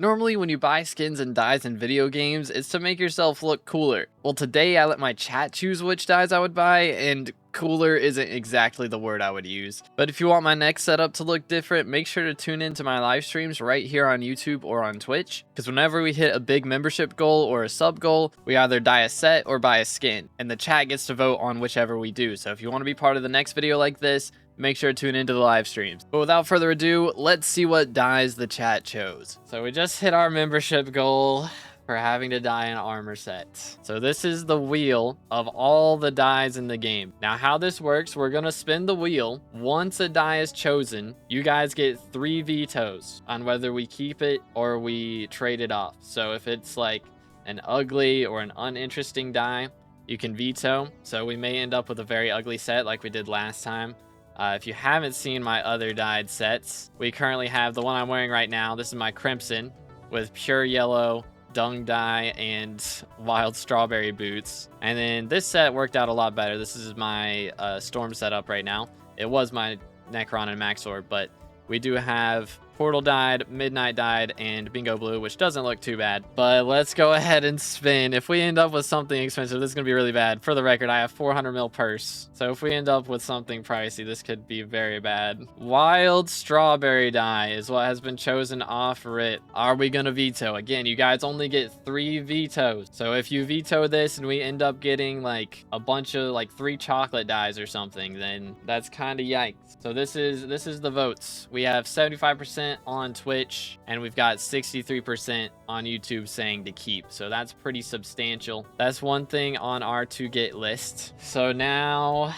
Normally when you buy skins and dyes in video games, it's to make yourself look cooler. Well, today I let my chat choose which dyes I would buy, and cooler isn't exactly the word I would use. But if you want my next setup to look different, make sure to tune into my live streams right here on YouTube or on Twitch, because whenever we hit a big membership goal or a sub goal, we either dye a set or buy a skin, and the chat gets to vote on whichever we do. So if you want to be part of the next video like this, make sure to tune into the live streams. But without further ado, let's see what dyes the chat chose. So we just hit our membership goal for having to dye an armor set. So this is the wheel of all the dyes in the game. Now how this works, we're gonna spin the wheel. Once a dye is chosen, you guys get 3 vetoes on whether we keep it or we trade it off. So if it's like an ugly or an uninteresting dye, you can veto. So we may end up with a very ugly set like we did last time. If you haven't seen my other dyed sets, we currently have the one I'm wearing right now. This is my Crimson with pure yellow, dung dye, and wild strawberry boots. And then this set worked out a lot better. This is my storm setup right now. It was my Necron and Maxor, but we do have Portal dyed, Midnight dyed, and Bingo blue, which doesn't look too bad. But let's go ahead and spin. If we end up with something expensive, this is gonna be really bad. For the record, I have 400 mil purse. So if we end up with something pricey, this could be very bad. Wild strawberry dye is what has been chosen off rip. Are we gonna veto? Again, you guys only get 3 vetoes. So if you veto this and we end up getting like a bunch of like 3 chocolate dyes or something, then that's kind of yikes. So this is the votes. We have 75% on Twitch, and we've got 63% on YouTube saying to keep. So that's pretty substantial. That's one thing on our to get list. So now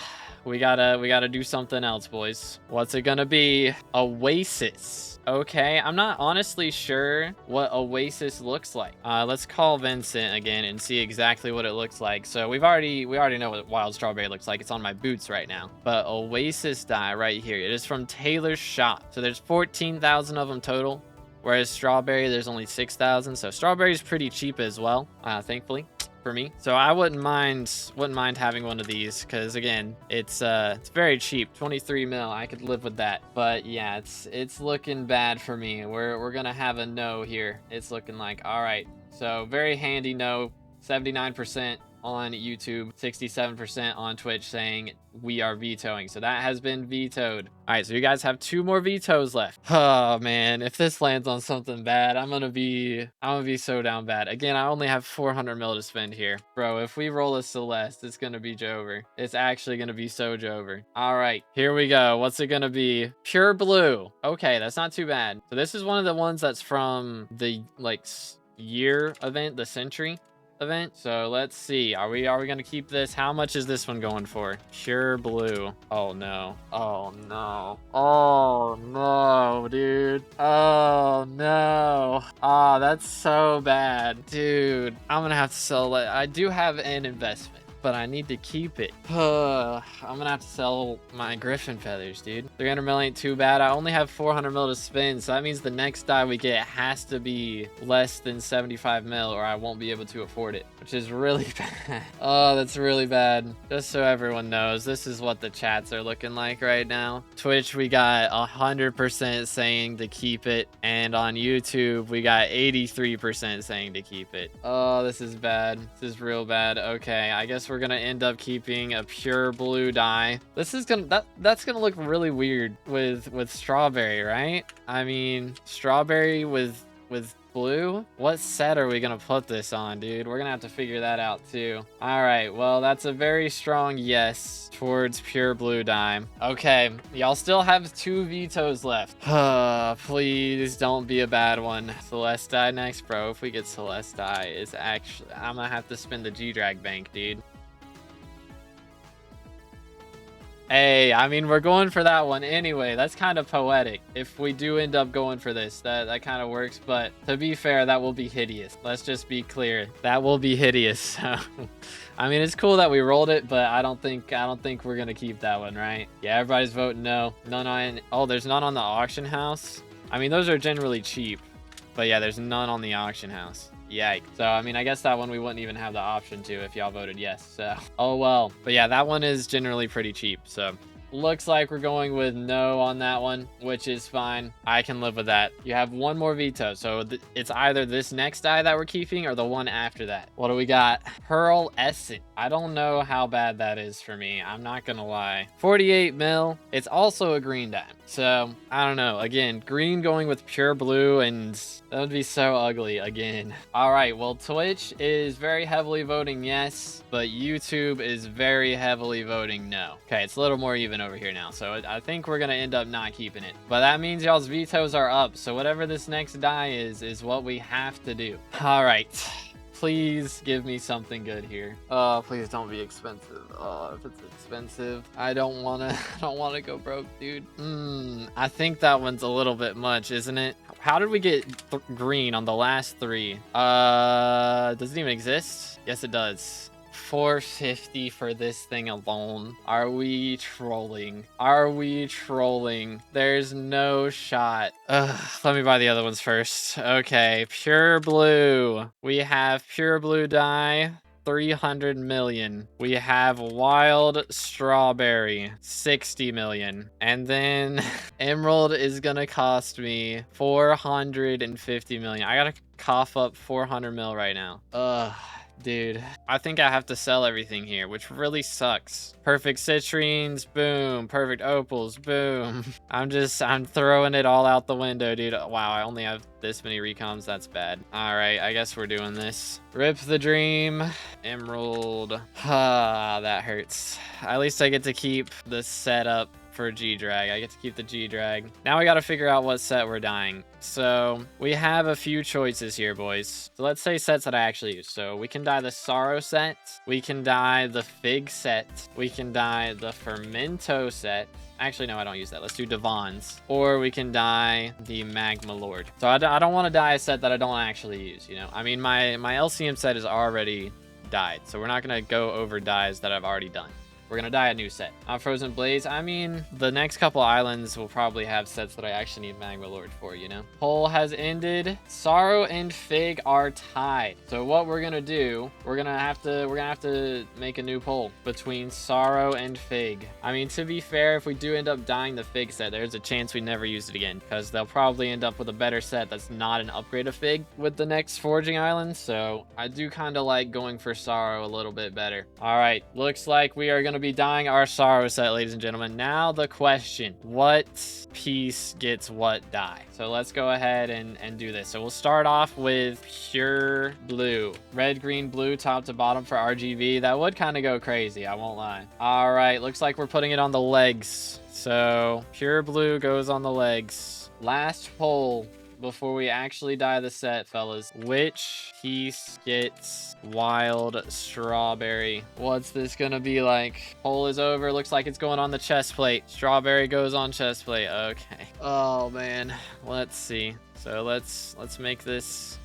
we gotta do something else, boys. What's it gonna be? Oasis. Okay, I'm not honestly sure what Oasis looks like. Let's call Vincent again and see exactly what it looks like. So we already know what wild strawberry looks like. It's on my boots right now. But Oasis dye right here. It is from Taylor's shop. So there's 14,000 of them total. Whereas strawberry, there's only 6,000. So strawberry is pretty cheap as well, thankfully for me. So I wouldn't mind having one of these, because again, it's very cheap. 23 mil, I could live with that. But yeah, it's looking bad for me. We're gonna have a no here. It's looking like, all right. So very handy no. 79% on YouTube, 67% on Twitch saying we are vetoing. So that has been vetoed. All right, so you guys have 2 more vetoes left. Oh man, if this lands on something bad, I'm gonna be so down bad. Again, I only have 400 mil to spend here. Bro, if we roll a Celeste, it's gonna be Jover. It's actually gonna be so Jover. All right, here we go. What's it gonna be? Pure blue. Okay, that's not too bad. So this is one of the ones that's from the like year event, the century event. So let's see, are we gonna keep this? How much is this one going for? Pure blue. Oh no, oh no, oh no, dude, oh no. Oh, that's so bad, dude. I'm gonna have to sell it. I do have an investment, but I need to keep it. I'm gonna have to sell my Griffin feathers, dude. 300 mil ain't too bad. I only have 400 mil to spend, so that means the next dye we get has to be less than 75 mil, or I won't be able to afford it, which is really bad. Oh, that's really bad. Just so everyone knows, this is what the chats are looking like right now. Twitch, we got 100% saying to keep it, and on YouTube, we got 83% saying to keep it. Oh, this is bad. This is real bad. Okay, I guess we're gonna end up keeping a pure blue dye. This is gonna that's gonna look really weird with strawberry, right? I mean, strawberry with blue. What set are we gonna put this on, dude? We're gonna have to figure that out too. All right, well, that's a very strong yes towards pure blue dye. Okay, y'all still have 2 vetoes left. Please don't be a bad one. Celeste dye next, bro. If we get Celeste dye, it's actually, I'm gonna have to spend the G-Drag bank, dude. Hey, I mean, we're going for that one anyway. That's kind of poetic. If we do end up going for this, that kind of works. But to be fair, that will be hideous. Let's just be clear. That will be hideous. So, I mean, it's cool that we rolled it, but I don't think we're gonna keep that one, right? Yeah, everybody's voting no. None on. Oh, there's none on the auction house. I mean, those are generally cheap, but yeah, there's none on the auction house. Yikes. So, I mean, I guess that one we wouldn't even have the option to if y'all voted yes. So, oh well. But yeah, that one is generally pretty cheap. So, Looks like we're going with no on that one, which is fine. I can live with that. You have one more veto, so it's either this next die that we're keeping or the one after that. What do we got? Pearl Essence. I don't know how bad that is for me. I'm not gonna lie. 48 mil. It's also a green die. So, I don't know. Again, green going with pure blue, and that would be so ugly again. All right, well, Twitch is very heavily voting yes, but YouTube is very heavily voting no. Okay, it's a little more even over here now, so I think we're gonna end up not keeping it. But that means y'all's vetoes are up, so whatever this next die is what we have to do. All right. Please give me something good here. Oh, please don't be expensive. Oh, if it's expensive, I don't wanna go broke, dude. I think that one's a little bit much, isn't it? How did we get green on the last three? Does it even exist? Yes, it does. 450 for this thing alone. Are we trolling? Are we trolling? There's no shot. Let me buy the other ones first. Okay, pure blue. We have pure blue die. 300 million. We have wild strawberry, 60 million. And then emerald is gonna cost me 450 million. I gotta cough up 400 mil right now. Dude, I think I have to sell everything here, which really sucks. Perfect citrines, boom. Perfect opals, boom. I'm throwing it all out the window, dude. Wow, I only have this many recoms. That's bad. All right, I guess we're doing this. Rip the dream. Emerald. That hurts. At least I get to keep the setup for G-Drag. I get to keep the G-Drag. Now we got to figure out what set we're dying. So we have a few choices here, boys. So let's say sets that I actually use. So we can dye the Sorrow set. We can dye the Fig set. We can dye the Fermento set. Actually, no, I don't use that. Let's do Devon's. Or we can dye the Magma Lord. So I don't want to dye a set that I don't actually use, you know? I mean, my LCM set is already dyed. So we're not going to go over dyes that I've already done. We're gonna dye a new set. Frozen Blaze, I mean, the next couple islands will probably have sets that I actually need Magma Lord for, you know? Poll has ended. Sorrow and Fig are tied. So what we're gonna do, we're gonna have to make a new poll between Sorrow and Fig. I mean, to be fair, if we do end up dyeing the Fig set, there's a chance we never use it again, because they'll probably end up with a better set that's not an upgrade of Fig with the next forging island. So I do kind of like going for Sorrow a little bit better. All right, looks like we are gonna be dyeing our Sorrow set, ladies and gentlemen. Now the question, what piece gets what dye? So let's go ahead and do this. So we'll start off with pure blue. Red, green, blue, top to bottom for RGB. That would kind of go crazy, I won't lie. All right, looks like we're putting it on the legs. So pure blue goes on the legs. Last poll before we actually dye the set, fellas. Which piece gets wild strawberry? What's this gonna be like? Poll is over. Looks like it's going on the chest plate. Strawberry goes on chest plate. Okay. Oh man. Let's see. So let's make this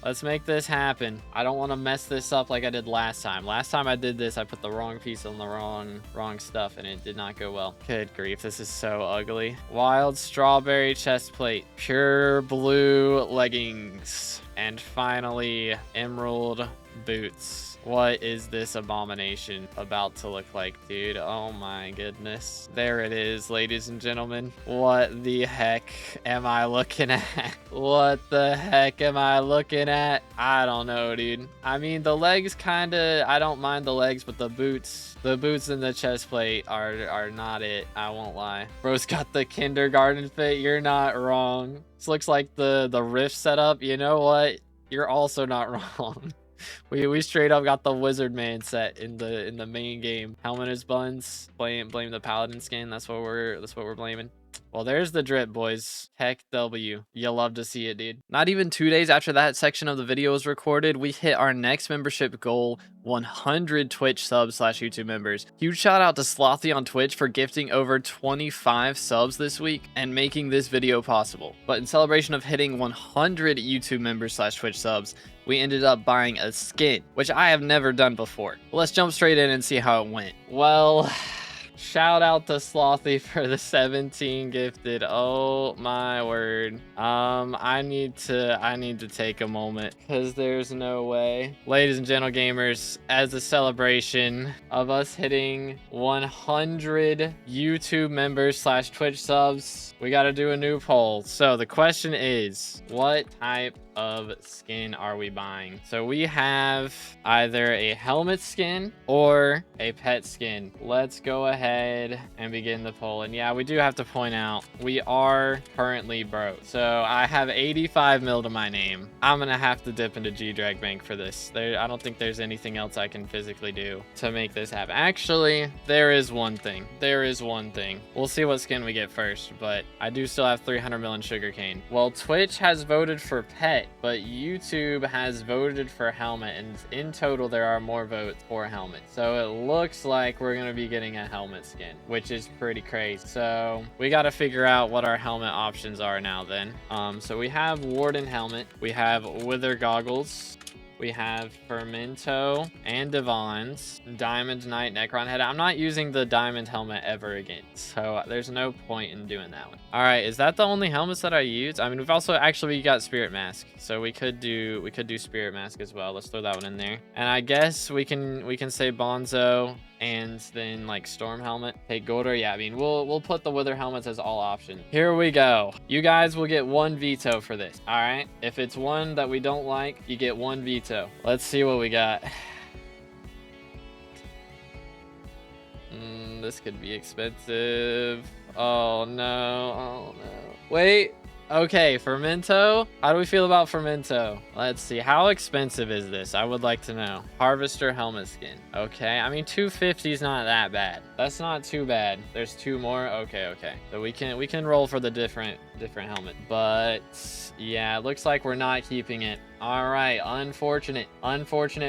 happen. I don't want to mess this up like I did last time. Last time I did this, I put the wrong piece on the wrong stuff and it did not go well. Good grief, this is so ugly. Wild strawberry chest plate, pure blue leggings, and finally emerald boots. What is this abomination about to look like, dude? Oh my goodness. There it is, ladies and gentlemen. What the heck am I looking at? What the heck am I looking at? I don't know, dude. I mean, the legs kinda, I don't mind the legs, but the boots and the chest plate are not it. I won't lie. Bro's got the kindergarten fit. You're not wrong. This looks like the Rift setup. You know what? You're also not wrong. We straight up got the Wizard Man set in the main game. Helmet is buns. Blame the Paladin skin. That's what we're blaming. Well, there's the drip, boys. Heck W. You love to see it, dude. Not even 2 days after that section of the video was recorded, we hit our next membership goal, 100 Twitch subs / YouTube members. Huge shout out to Slothy on Twitch for gifting over 25 subs this week and making this video possible. But in celebration of hitting 100 YouTube members / Twitch subs, we ended up buying a skin, which I have never done before. Let's jump straight in and see how it went. Well, Shout out to Slothy for the 17 gifted. Oh my word. I need to take a moment because there's no way. Ladies and gentle gamers, as a celebration of us hitting 100 YouTube members / Twitch subs, we got to do a new poll. So the question is, what type of skin are we buying? So we have either a helmet skin or a pet skin. Let's go ahead and begin the poll. And yeah, we do have to point out we are currently broke. So I have 85 mil to my name. I'm gonna have to dip into G-Drag Bank for this. I don't think there's anything else I can physically do to make this happen. Actually, there is one thing. We'll see what skin we get first, but I do still have 300 mil in sugarcane. Well, Twitch has voted for pet, but YouTube has voted for helmet, and in total there are more votes for helmet. So it looks like we're gonna be getting a helmet skin, which is pretty crazy. So we got to figure out what our helmet options are now then. So we have Warden helmet, we have Wither goggles, we have Fermento and Divines, Diamond Knight, Necron head. I'm not using the Diamond helmet ever again, so there's no point in doing that one. All right, is that the only helmets that I use? I mean, we've also actually got Spirit Mask, so we could do Spirit Mask as well. Let's throw that one in there. And I guess we can say Bonzo and then like Storm helmet. Hey, Golder, yeah, I mean we'll put the Wither helmets as all options. Here we go. You guys will get one veto for this. All right, if it's one that we don't like, you get one veto. Let's see what we got. This could be expensive. Oh no. Wait. Okay, Fermento. How do we feel about Fermento? Let's see. How expensive is this? I would like to know. Harvester helmet skin. Okay, I mean 250 is not that bad. That's not too bad. There's two more. Okay. So we can roll for the different helmet. But yeah, it looks like we're not keeping it. All right, unfortunate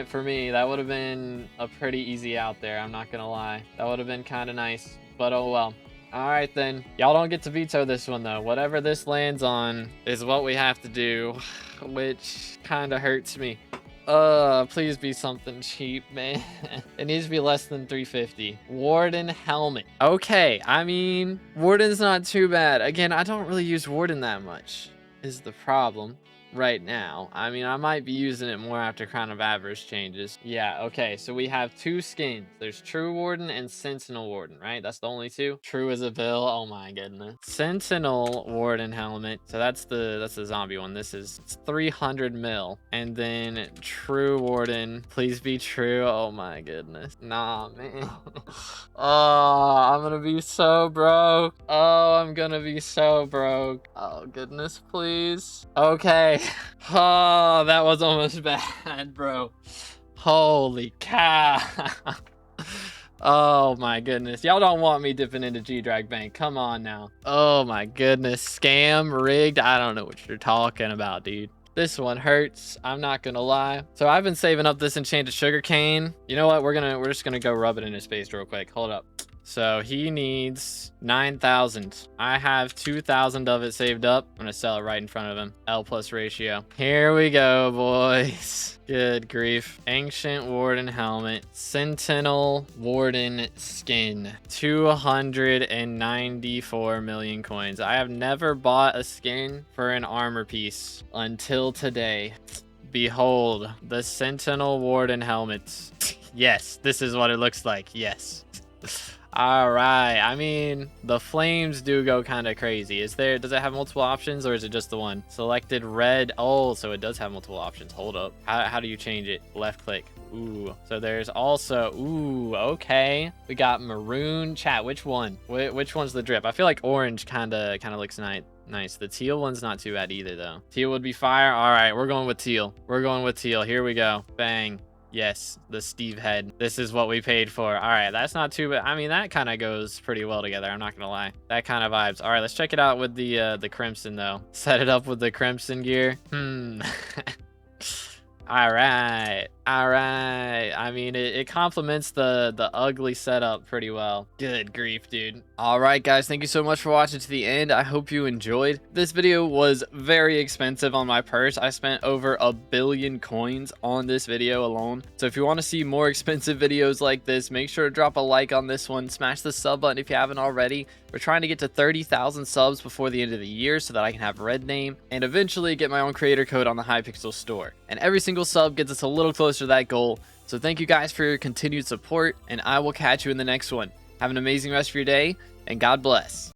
for me. That would have been a pretty easy out there. I'm not gonna lie. That would have been kind of nice, but oh well. All right then, y'all don't get to veto this one though. Whatever this lands on is what we have to do, which kind of hurts me. Please be something cheap, man. It needs to be less than 350. Warden helmet. Okay, I mean, Warden's not too bad. Again, I don't really use Warden that much is the problem right now. I mean, I might be using it more after Crown of Avarice changes. Yeah, okay, so we have two skins. There's True Warden and Sentinel Warden, right? That's the only two. True as a bill. Oh my goodness. Sentinel Warden helmet. So that's the zombie one. This is 300 mil. And then True Warden. Please be true. Oh my goodness. Nah, man. Oh, I'm gonna be so broke. Oh, goodness, please. Okay. Oh, that was almost bad, bro. Holy cow. Oh my goodness. Y'all don't want me dipping into G-Drag Bank. Come on now. Oh my goodness. Scam, rigged. I don't know what you're talking about, dude. This one hurts. I'm not gonna lie. So I've been saving up this enchanted sugarcane. You know what? We're just gonna go rub it in his face real quick. Hold up. So he needs 9,000. I have 2,000 of it saved up. I'm gonna sell it right in front of him. L plus ratio. Here we go, boys. Good grief. Ancient Warden helmet. Sentinel Warden skin. 294 million coins. I have never bought a skin for an armor piece until today. Behold, the Sentinel Warden helmet. Yes, this is what it looks like. Yes. All right, I mean, the flames do go kind of crazy. Does it have multiple options, or is it just the one? Selected red. Oh, so it does have multiple options. Hold up. How do you change it? Left click. Ooh, so there's also, ooh, okay. We got maroon. Chat, which one? Which one's the drip? I feel like orange kind of looks nice. The teal one's not too bad either, though. Teal would be fire. All right, we're going with teal. Here we go. Bang. Yes, the Steve head. This is what we paid for. All right, that's not too bad. I mean, that kind of goes pretty well together. I'm not gonna lie. That kind of vibes. All right, let's check it out with the crimson though. Set it up with the crimson gear. All right. All right. I mean, it complements the ugly setup pretty well. Good grief, dude. All right, guys. Thank you so much for watching to the end. I hope you enjoyed. This video was very expensive on my purse. I spent over 1 billion coins on this video alone. So if you want to see more expensive videos like this, make sure to drop a like on this one. Smash the sub button if you haven't already. We're trying to get to 30,000 subs before the end of the year so that I can have red name and eventually get my own creator code on the Hypixel store. And every single sub gets us a little closer to that goal. So thank you guys for your continued support, and I will catch you in the next one. Have an amazing rest of your day, and God bless.